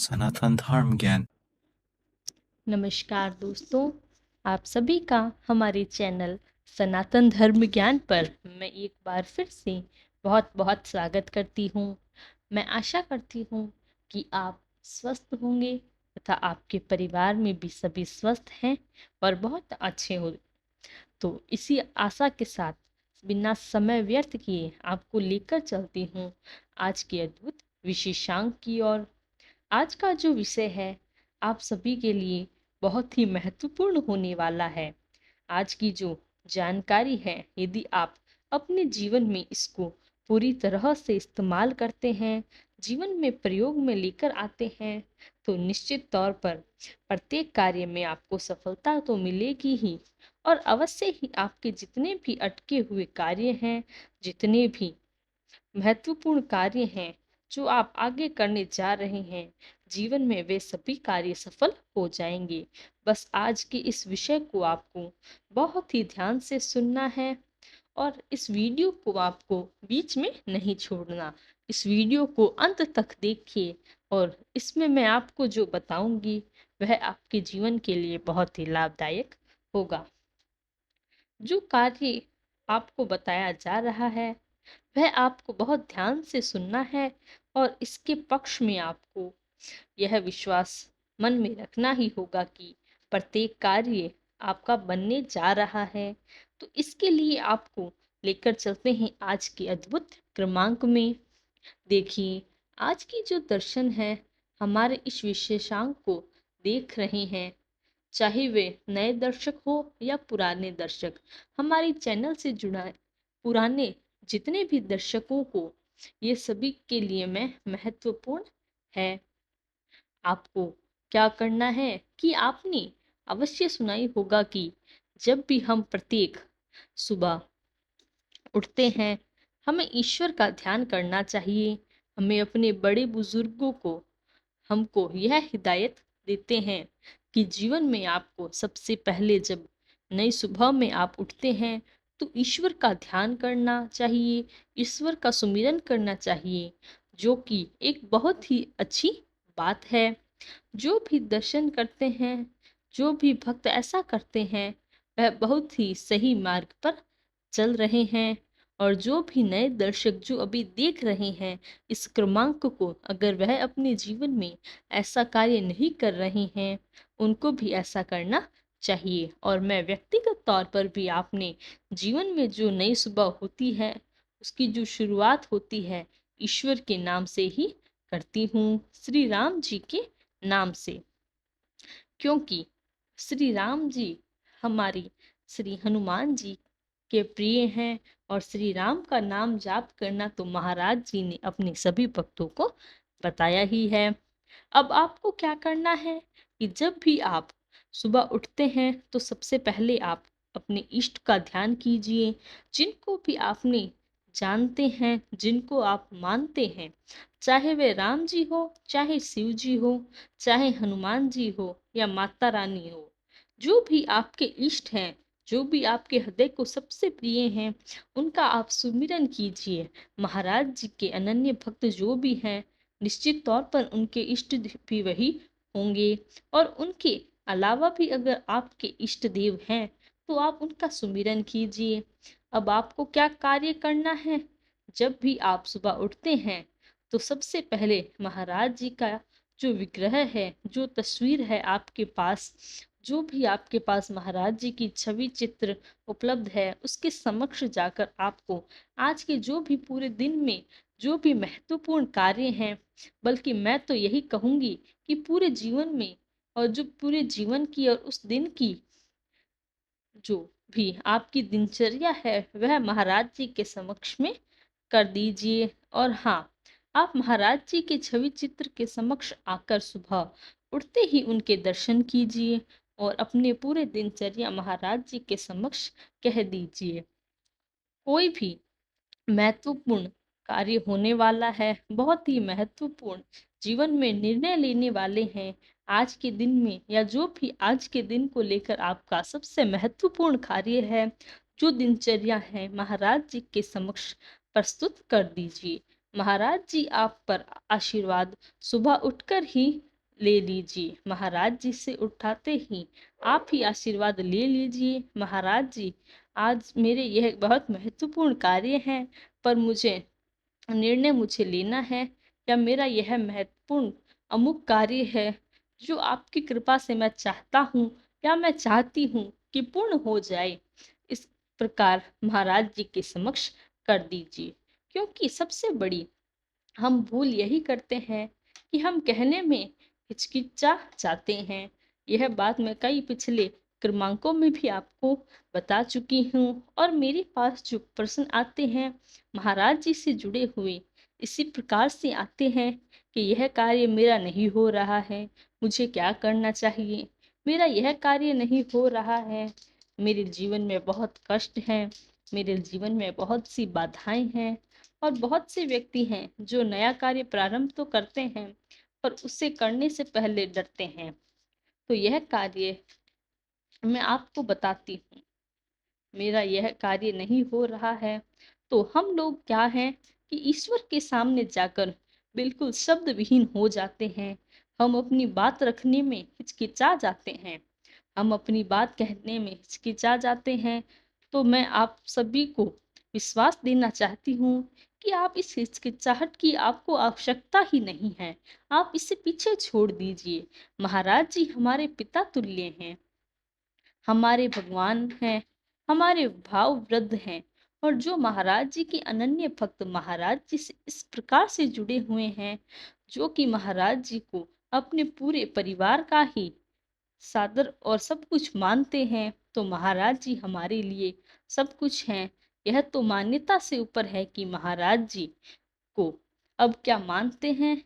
सनातन धर्म ज्ञान। नमस्कार दोस्तों, आप सभी का हमारे चैनल सनातन धर्म ज्ञान पर मैं एक बार फिर से बहुत बहुत स्वागत करती हूँ। मैं आशा करती हूँ कि आप स्वस्थ होंगे तथा आपके परिवार में भी सभी स्वस्थ हैं और बहुत अच्छे हो। तो इसी आशा के साथ बिना समय व्यर्थ किए आपको लेकर चलती हूँ आज के अद्भुत विशेषांक की ओर। आज का जो विषय है आप सभी के लिए बहुत ही महत्वपूर्ण होने वाला है। आज की जो जानकारी है, यदि आप अपने जीवन में इसको पूरी तरह से इस्तेमाल करते हैं, जीवन में प्रयोग में लेकर आते हैं, तो निश्चित तौर पर प्रत्येक कार्य में आपको सफलता तो मिलेगी ही, और अवश्य ही आपके जितने भी अटके हुए कार्य हैं, जितने भी महत्वपूर्ण कार्य हैं जो आप आगे करने जा रहे हैं जीवन में, वे सभी कार्य सफल हो जाएंगे। बस आज के इस विषय को आपको बहुत ही ध्यान से सुनना है और इस वीडियो को आपको बीच में नहीं छोड़ना। इस वीडियो को अंत तक देखिए और इसमें मैं आपको जो बताऊंगी वह आपके जीवन के लिए बहुत ही लाभदायक होगा। जो कार्य आपको बताया जा रहा है वह आपको बहुत ध्यान से सुनना है और इसके पक्ष में आपको यह विश्वास मन में रखना ही होगा कि प्रत्येक कार्य आपका बनने जा रहा है। तो इसके लिए आपको लेकर चलते हैं आज के अद्भुत क्रमांक में। देखिए, आज की जो दर्शन है, हमारे इस विशेषांक को देख रहे हैं, चाहे वे नए दर्शक हो या पुराने दर्शक, हमारे चैनल से जुड़ा पुराने जितने भी दर्शकों को ये सभी के लिए मैं महत्वपूर्ण है। आपको क्या करना है कि आपने अवश्य सुना ही होगा कि जब भी हम प्रत्येक सुबह उठते हैं, हमें ईश्वर का ध्यान करना चाहिए। हमें अपने बड़े बुजुर्गों को हमको यह हिदायत देते हैं कि जीवन में आपको सबसे पहले जब नई सुबह में आप उठते हैं तो ईश्वर का ध्यान करना चाहिए, ईश्वर का सुमिरन करना चाहिए, जो कि एक बहुत ही अच्छी बात है। जो भी दर्शन करते हैं, जो भी भक्त ऐसा करते हैं, वह बहुत ही सही मार्ग पर चल रहे हैं। और जो भी नए दर्शक जो अभी देख रहे हैं इस क्रमांक को, अगर वह अपने जीवन में ऐसा कार्य नहीं कर रहे हैं, उनको भी ऐसा करना चाहिए। और मैं व्यक्तिगत तौर पर भी आपने जीवन में जो नई सुबह होती है उसकी जो शुरुआत होती है ईश्वर के नाम से ही करती हूँ, श्री राम जी के नाम से। क्योंकि श्री राम जी हमारी श्री हनुमान जी के प्रिय हैं और श्री राम का नाम जाप करना तो महाराज जी ने अपने सभी भक्तों को बताया ही है। अब आपको क्या करना है कि जब भी आप सुबह उठते हैं तो सबसे पहले आप अपने इष्ट का ध्यान कीजिए, जिनको भी आपने जानते हैं, जिनको आप मानते हैं, चाहे वे राम जी हो, चाहे शिव जी हो, चाहे हनुमान जी हो या माता रानी हो। जो भी आपके इष्ट हैं, जो भी आपके हृदय को सबसे प्रिय हैं, उनका आप सुमिरन कीजिए। महाराज जी के अनन्य भक्त जो भी हैं, निश्चित तौर पर उनके इष्ट भी वही होंगे। और उनके अलावा भी अगर आपके इष्ट देव हैं तो आप उनका सुमिरन कीजिए। अब आपको क्या कार्य करना है, जब भी आप सुबह उठते हैं तो सबसे पहले महाराज जी का जो विग्रह है, जो तस्वीर है आपके पास, जो भी आपके पास महाराज जी की छवि चित्र उपलब्ध है, उसके समक्ष जाकर आपको आज के जो भी पूरे दिन में जो भी महत्वपूर्ण कार्य हैं, बल्कि मैं तो यही कहूंगी कि पूरे जीवन में, और जो पूरे जीवन की और उस दिन की जो भी आपकी दिनचर्या है वह महाराज जी के समक्ष में कर दीजिए। और हाँ, आप महाराज जी के छवि चित्र के समक्ष आकर सुबह उठते ही उनके दर्शन कीजिए और अपने पूरे दिनचर्या महाराज जी के समक्ष कह दीजिए। कोई भी महत्वपूर्ण कार्य होने वाला है, बहुत ही महत्वपूर्ण जीवन में निर्णय लेने वाले हैं आज के दिन में, या जो भी आज के दिन को लेकर आपका सबसे महत्वपूर्ण कार्य है, जो दिनचर्या है, महाराज जी के समक्ष प्रस्तुत कर दीजिए। महाराज जी आप पर आशीर्वाद सुबह उठकर ही ले लीजिए। महाराज जी से उठाते ही आप ही आशीर्वाद ले लीजिए। महाराज जी, आज मेरे यह बहुत महत्वपूर्ण कार्य है, पर मुझे लेना है, या मेरा यह महत्वपूर्ण अमुक कार्य है जो आपकी कृपा से मैं चाहता हूँ या मैं चाहती हूँ कि पूर्ण हो जाए। इस प्रकार महाराज जी के समक्ष कर दीजिए। क्योंकि सबसे बड़ी हम भूल यही करते हैं कि हम कहने में हिचकिचा जाते हैं। यह बात मैं कई पिछले क्रमांकों में भी आपको बता चुकी हूँ। और मेरे पास जो प्रश्न आते हैं महाराज जी से जुड़े हुए, इसी प्रकार से आते हैं कि यह कार्य मेरा नहीं हो रहा है, मुझे क्या करना चाहिए। मेरा यह कार्य नहीं हो रहा है, मेरे जीवन में बहुत कष्ट है, मेरे जीवन में बहुत सी बाधाएं हैं। और बहुत से व्यक्ति हैं जो नया कार्य प्रारंभ तो करते हैं, पर उसे करने से पहले डरते हैं। तो यह कार्य मैं आपको बताती हूँ, मेरा यह कार्य नहीं हो रहा है। तो हम लोग क्या हैं कि ईश्वर के सामने जाकर बिल्कुल शब्द विहीन हो जाते हैं। हम अपनी बात रखने में हिचकिचा जाते हैं, हम अपनी बात कहने में हिचकिचा जाते हैं। तो मैं आप सभी को विश्वास देना चाहती हूँ कि आप इस हिचकिचाहट की आपको आवश्यकता ही नहीं है। आप इसे पीछे छोड़ दीजिए। महाराज जी हमारे पिता तुल्य हैं, हमारे भगवान हैं, हमारे भाव वृद्ध हैं। और जो महाराज जी के अनन्य भक्त महाराज जी से इस प्रकार से जुड़े हुए हैं, जो कि महाराज जी को अपने पूरे परिवार का ही सादर और सब कुछ मानते हैं, तो महाराज जी हमारे लिए सब कुछ हैं। यह तो मान्यता से ऊपर है कि महाराज जी को अब क्या मानते हैं,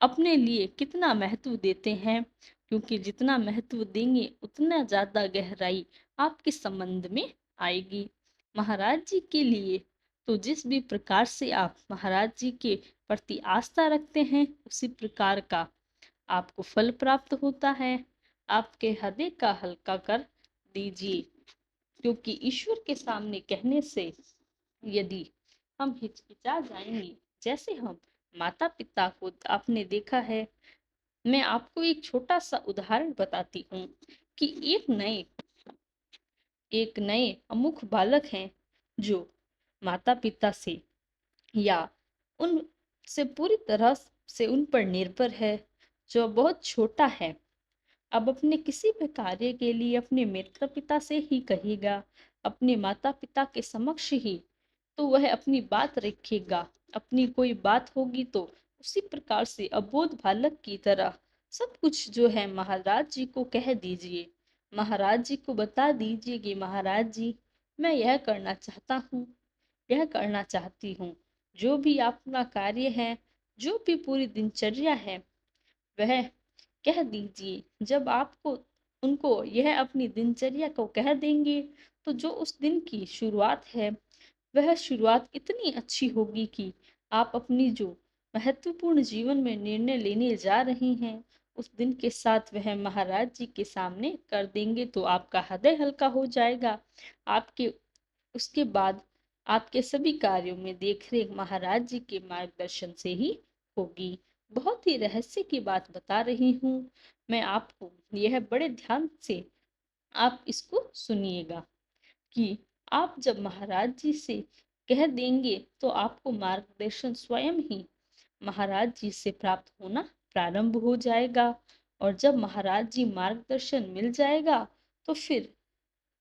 अपने लिए कितना महत्व देते हैं। क्योंकि जितना महत्व देंगे उतना ज्यादा गहराई आपके संबंध में आएगी। महाराज जी के लिए तो जिस भी प्रकार से आप महाराज जी के प्रति आस्था रखते हैं, उसी प्रकार का आपको फल प्राप्त होता है। आपके हृदय का हल्का कर दीजिए। क्योंकि ईश्वर के सामने कहने से यदि हम हिचकिचा जाएंगे, जैसे हम माता पिता को आपने देखा है, मैं आपको एक छोटा सा उदाहरण बताती हूँ कि एक नए अमुख बालक हैं जो माता पिता से या उन से पूरी तरह से उन पर निर्भर है, जो बहुत छोटा है। अब अपने किसी भी कार्य के लिए अपने माता पिता से ही कहेगा, अपने माता पिता के समक्ष ही तो वह अपनी बात रखेगा। अपनी कोई बात होगी तो उसी प्रकार से अबोध बालक की तरह सब कुछ जो है महाराज जी को कह दीजिए। महाराज जी को बता दीजिए कि महाराज जी, मैं यह करना चाहता हूँ, यह करना चाहती हूँ। जो भी अपना कार्य है, जो भी पूरी दिनचर्या है, वह कह दीजिए। जब आपको उनको यह अपनी दिनचर्या को कह देंगे, तो जो उस दिन की शुरुआत है, वह शुरुआत इतनी अच्छी होगी कि आप अपनी जो महत्वपूर्ण जीवन में निर्णय लेने जा रही हैं, उस दिन के साथ वह महाराज जी के सामने कर देंगे, तो आपका हृदय हल्का हो जाएगा। आपके उसके बाद आपके सभी कार्यों में देखरेख महाराज जी के मार्गदर्शन से ही होगी। बहुत ही रहस्य की बात बता रही हूँ मैं आपको, यह बड़े ध्यान से आप इसको सुनिएगा कि आप जब महाराज जी से कह देंगे, तो आपको मार्गदर्शन स्वयं ही महाराज जी से प्राप्त होना प्रारंभ हो जाएगा। और जब महाराज जी मार्गदर्शन मिल जाएगा, तो फिर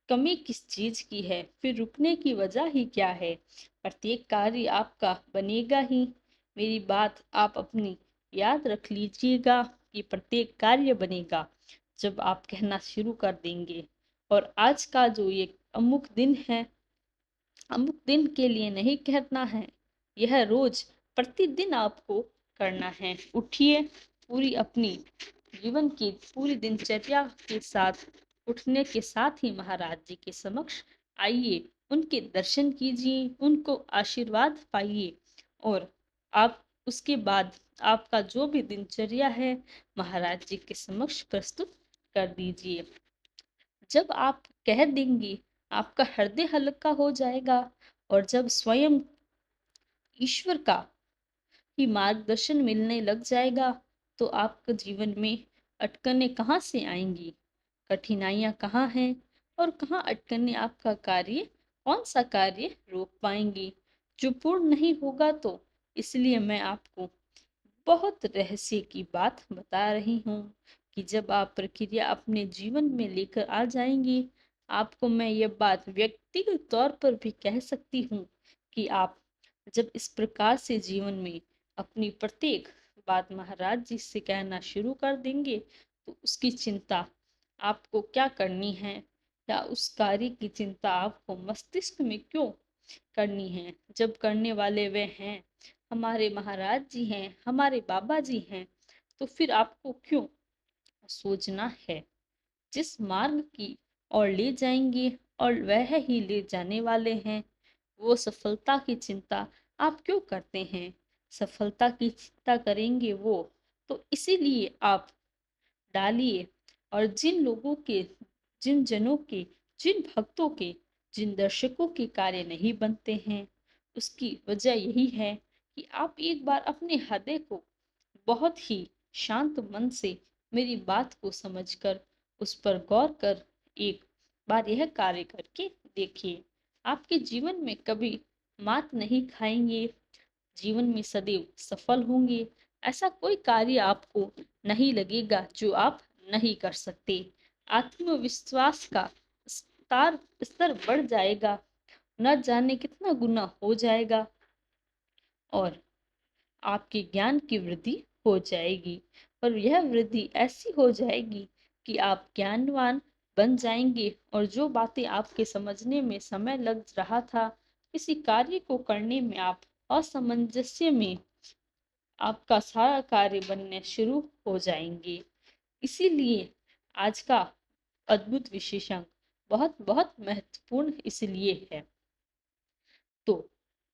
कमी किस चीज की है, फिर रुकने की वजह ही क्या है। प्रत्येक कार्य आपका बनेगा ही। मेरी बात आप अपनी याद रख लीजिएगा कि प्रत्येक कार्य बनेगा जब आप कहना शुरू कर देंगे। और आज का जो ये अमुक दिन है, अमुक दिन के लिए नहीं कहना है, यह रोज प्रतिदिन आपको करना है। उठिए, पूरी अपनी जीवन की पूरी दिनचर्या के साथ उठने के साथ ही महाराज जी के समक्ष आइए, उनके दर्शन कीजिए, उनको आशीर्वाद पाइए। और आप उसके बाद आपका जो भी दिनचर्या है महाराज जी के समक्ष प्रस्तुत कर दीजिए। जब आप कह देंगी, आपका हृदय हल्का हो जाएगा। और जब स्वयं ईश्वर का ही मार्गदर्शन मिलने लग जाएगा, तो आपके जीवन में अटकनें कहाँ से आएंगी, कठिनाइयाँ कहाँ हैं और कहाँ अटकनें आपका कार्य, कौन सा कार्य रोक पाएंगी जो पूर्ण नहीं होगा। तो इसलिए मैं आपको बहुत रहस्य की बात बता रही हूँ कि जब आप प्रक्रिया अपने जीवन में लेकर आ जाएंगी, आपको मैं ये बात व्यक्तिगत तौर पर भी कह सकती हूँ कि आप जब इस प्रकार से जीवन में अपनी प्रत्येक बात महाराज जी से कहना शुरू कर देंगे, तो उसकी चिंता आपको क्या करनी है, या उस कार्य की चिंता आपको मस्तिष्क में क्यों करनी है, जब करने वाले वे हैं, हमारे महाराज जी हैं, हमारे बाबा जी हैं, तो फिर आपको क्यों सोचना है। जिस मार्ग की ओर ले जाएंगे और वह ही ले जाने वाले हैं, वो सफलता की चिंता आप क्यों करते हैं। सफलता की चिंता करेंगे वो तो इसीलिए आप डालिए, और जिन लोगों के, जिन जनों के, जिन भक्तों के, जिन दर्शकों के कार्य नहीं बनते हैं, उसकी वजह यही है कि आप एक बार अपने हृदय को बहुत ही शांत मन से मेरी बात को समझकर उस पर गौर कर एक बार यह कार्य करके देखिए। आपके जीवन में कभी मात नहीं खाएंगे, जीवन में सदैव सफल होंगे। ऐसा कोई कार्य आपको नहीं लगेगा जो आप नहीं कर सकते। आत्मविश्वास का स्तर बढ़ जाएगा, न जाने कितना गुना हो जाएगा, और आपके ज्ञान की वृद्धि हो जाएगी। और यह वृद्धि ऐसी हो जाएगी कि आप ज्ञानवान बन जाएंगे, और जो बातें आपके समझने में समय लग रहा था, किसी कार्य को करने में आप असमंजस्य में, आपका सारा कार्य बनने शुरू हो जाएंगे। इसीलिए आज का अद्भुत विशेषांक बहुत बहुत महत्वपूर्ण इसलिए है। तो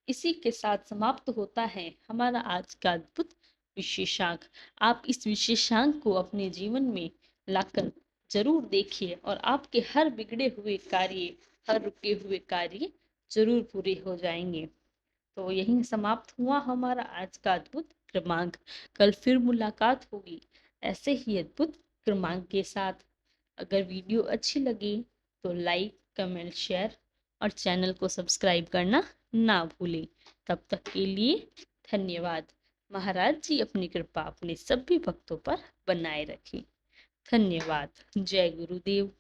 इसी के साथ समाप्त होता है हमारा आज का अद्भुत विशेषांक। आप इस विशेषांक को अपने जीवन में लाकर जरूर देखिए, और आपके हर बिगड़े हुए कार्य, हर रुके हुए कार्य जरूर पूरे हो जाएंगे। तो यहीं समाप्त हुआ हमारा आज का अद्भुत क्रमांक। कल फिर मुलाकात होगी ऐसे ही अद्भुत क्रमांक के साथ। अगर वीडियो अच्छी लगी तो लाइक, कमेंट, शेयर और चैनल को सब्सक्राइब करना ना भूलें। तब तक के लिए धन्यवाद। महाराज जी अपनी कृपा अपने सभी भक्तों पर बनाए रखें। धन्यवाद। जय गुरुदेव।